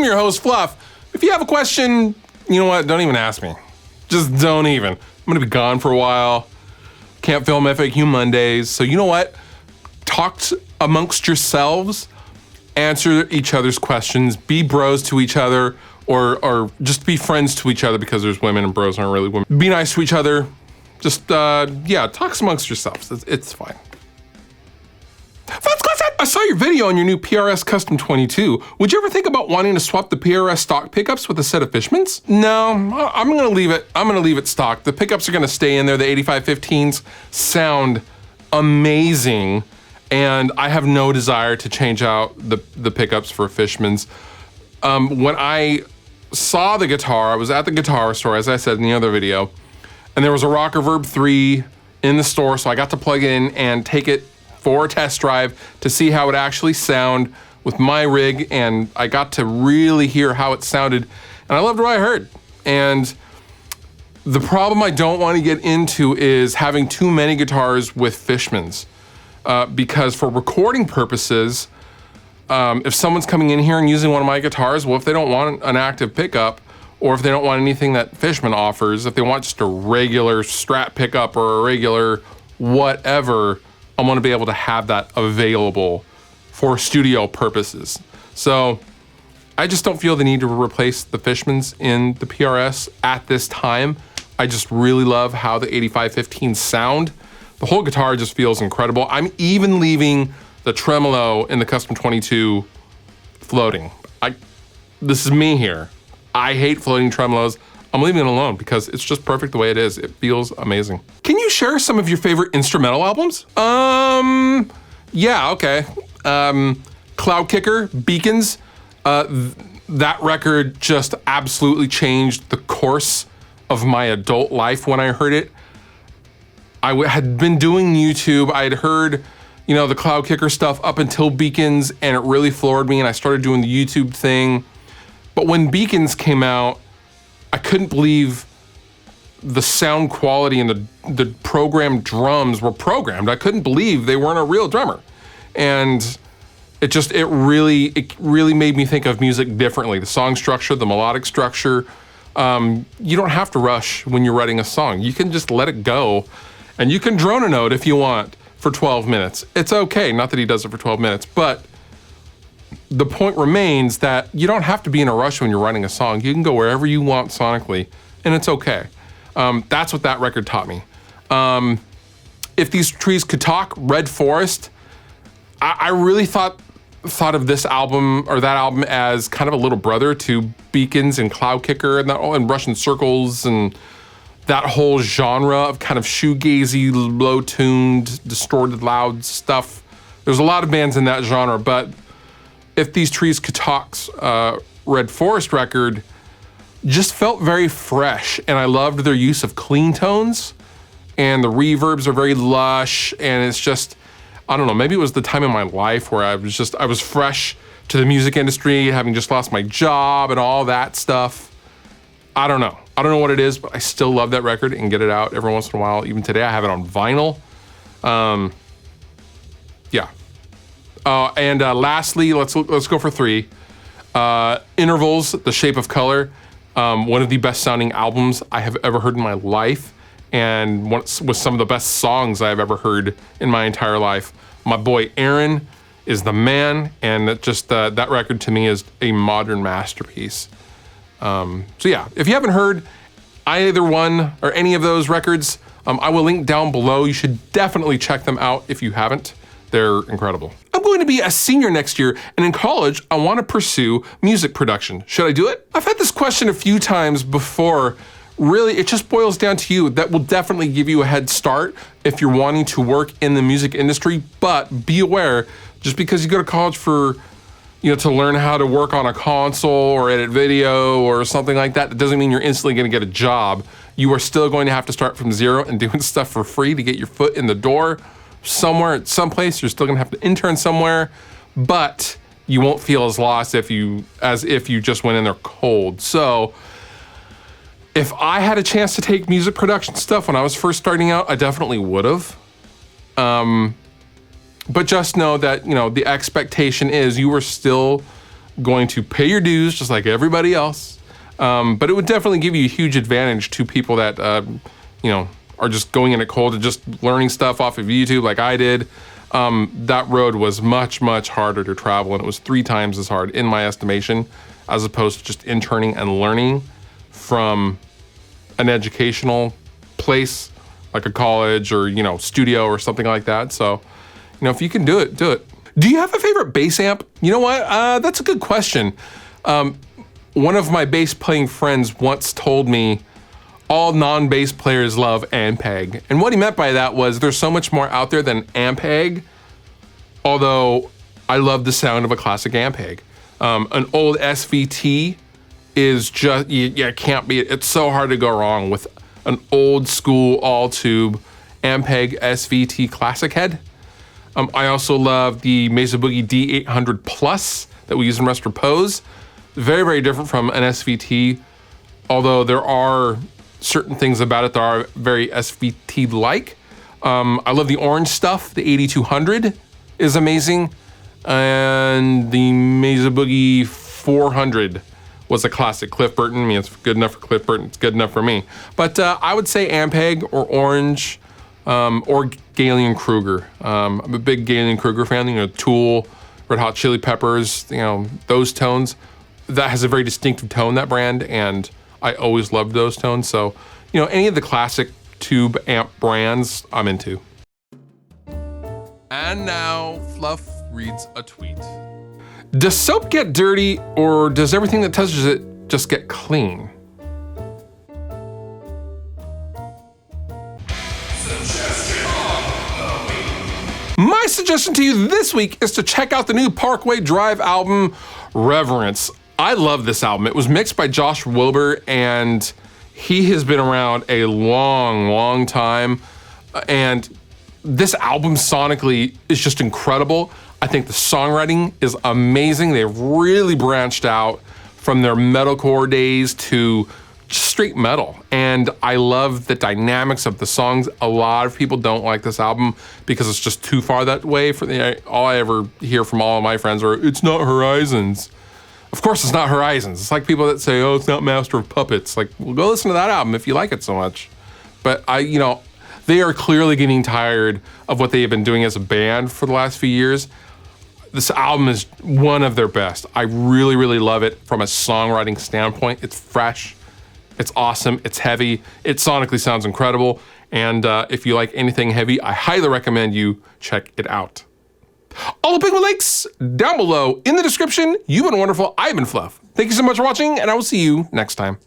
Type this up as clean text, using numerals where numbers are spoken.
your host, Fluff. If you have a question, you know what? Don't even ask me. Just don't even. I'm gonna be gone for a while. Can't film FAQ Mondays. So you know what? Talk amongst yourselves. Answer each other's questions. Be bros to each other, or just be friends to each other, because there's women and bros aren't really women. Be nice to each other. Just, talk amongst yourselves. It's fine. First question! I saw your video on your new PRS Custom 22. Would you ever think about wanting to swap the PRS stock pickups with a set of Fishmans? No, I'm gonna leave it. I'm gonna leave it stock. The pickups are gonna stay in there. The 8515s sound amazing, and I have no desire to change out the pickups for Fishmans. When I saw the guitar, I was at the guitar store, as I said in the other video, and there was a Rock Reverb 3 in the store, so I got to plug it in and take it for a test drive to see how it actually sound with my rig, and I got to really hear how it sounded, and I loved what I heard. And the problem I don't want to get into is having too many guitars with Fishmans, because for recording purposes, if someone's coming in here and using one of my guitars, well, if they don't want an active pickup, or if they don't want anything that Fishman offers, if they want just a regular Strat pickup or a regular whatever, I want to be able to have that available for studio purposes. So I just don't feel the need to replace the Fishmans in the PRS at this time. I just really love how the 8515s sound. The whole guitar just feels incredible. I'm even leaving the tremolo in the Custom 22 floating. This is me here. I hate floating tremolos. I'm leaving it alone because it's just perfect the way it is. It feels amazing. Can you share some of your favorite instrumental albums? Yeah, okay. Cloud Kicker, Beacons. That record just absolutely changed the course of my adult life when I heard it. I had been doing YouTube. I had heard, the Cloud Kicker stuff up until Beacons, and it really floored me, and I started doing the YouTube thing. But when Beacons came out, I couldn't believe the sound quality and the programmed drums were programmed. I couldn't believe they weren't a real drummer. And it really made me think of music differently. The song structure, the melodic structure. You don't have to rush when you're writing a song. You can just let it go, and you can drone a note if you want for 12 minutes. It's okay, not that he does it for 12 minutes, but the point remains that you don't have to be in a rush when you're writing a song. You can go wherever you want sonically, and it's okay. That's what that record taught me. If These Trees Could Talk, Red Forest, I really thought of this album, or that album, as kind of a little brother to Beacons and Cloud Kicker and Russian Circles and that whole genre of kind of shoegazy, low-tuned, distorted, loud stuff. There's a lot of bands in that genre, but If These Trees Could Talk's Red Forest record just felt very fresh, and I loved their use of clean tones, and the reverbs are very lush, and it's just, I don't know, maybe it was the time in my life where I was fresh to the music industry, having just lost my job and all that stuff. I don't know what it is, but I still love that record and get it out every once in a while. Even today, I have it on vinyl. Yeah. And lastly, let's go for 3. Intervals, The Shape of Color, one of the best sounding albums I have ever heard in my life, and with some of the best songs I've ever heard in my entire life. My boy Aaron is the man, and that record to me is a modern masterpiece. So yeah, if you haven't heard either one or any of those records, I will link down below. You should definitely check them out if you haven't. They're incredible. I'm going to be a senior next year, and in college, I want to pursue music production. Should I do it? I've had this question a few times before. Really, it just boils down to you. That will definitely give you a head start if you're wanting to work in the music industry, but be aware, just because you go to college for, to learn how to work on a console or edit video or something like that, it doesn't mean you're instantly going to get a job. You are still going to have to start from zero and doing stuff for free to get your foot in the door. Somewhere, at some place, you're still gonna have to intern somewhere, but you won't feel as lost as if you just went in there cold. So if I had a chance to take music production stuff when I was first starting out, I definitely would have. But just know that, the expectation is you are still going to pay your dues just like everybody else. But it would definitely give you a huge advantage to people that, are just going in it cold and just learning stuff off of YouTube like I did. That road was much, much harder to travel, and it was 3 times as hard in my estimation, as opposed to just interning and learning from an educational place like a college or, studio or something like that. So, if you can do it, do it. Do you have a favorite bass amp? You know what? That's a good question. One of my bass playing friends once told me all non-bass players love Ampeg. And what he meant by that was there's so much more out there than Ampeg, although I love the sound of a classic Ampeg. An old SVT is just, you can't beat it. It's so hard to go wrong with an old school all tube Ampeg SVT classic head. I also love the Mesa Boogie D800 Plus that we use in Rest Repose. Very, very different from an SVT, although there are certain things about it that are very SVT-like. I love the orange stuff. The 8200 is amazing. And the Mesa Boogie 400 was a classic Cliff Burton. I mean, it's good enough for Cliff Burton. It's good enough for me. But I would say Ampeg or Orange or Galen Kruger. I'm a big Galen Kruger fan. Tool, Red Hot Chili Peppers, those tones. That has a very distinctive tone, that brand, and I always loved those tones. So, any of the classic tube amp brands I'm into. And now, Fluff reads a tweet. Does soap get dirty, or does everything that touches it just get clean? My suggestion to you this week is to check out the new Parkway Drive album, Reverence. I love this album. It was mixed by Josh Wilbur, and he has been around a long, long time. And this album sonically is just incredible. I think the songwriting is amazing. They've really branched out from their metalcore days to straight metal. And I love the dynamics of the songs. A lot of people don't like this album because it's just too far that way. All I ever hear from all of my friends are, it's not Horizons. Of course it's not Horizons. It's like people that say, oh, it's not Master of Puppets. Like, well, go listen to that album if you like it so much. But they are clearly getting tired of what they have been doing as a band for the last few years. This album is one of their best. I really, really love it from a songwriting standpoint. It's fresh, it's awesome, it's heavy, it sonically sounds incredible. And if you like anything heavy, I highly recommend you check it out. All the Pigment links down below in the description. You've been wonderful. I've been Fluff. Thank you so much for watching, and I will see you next time.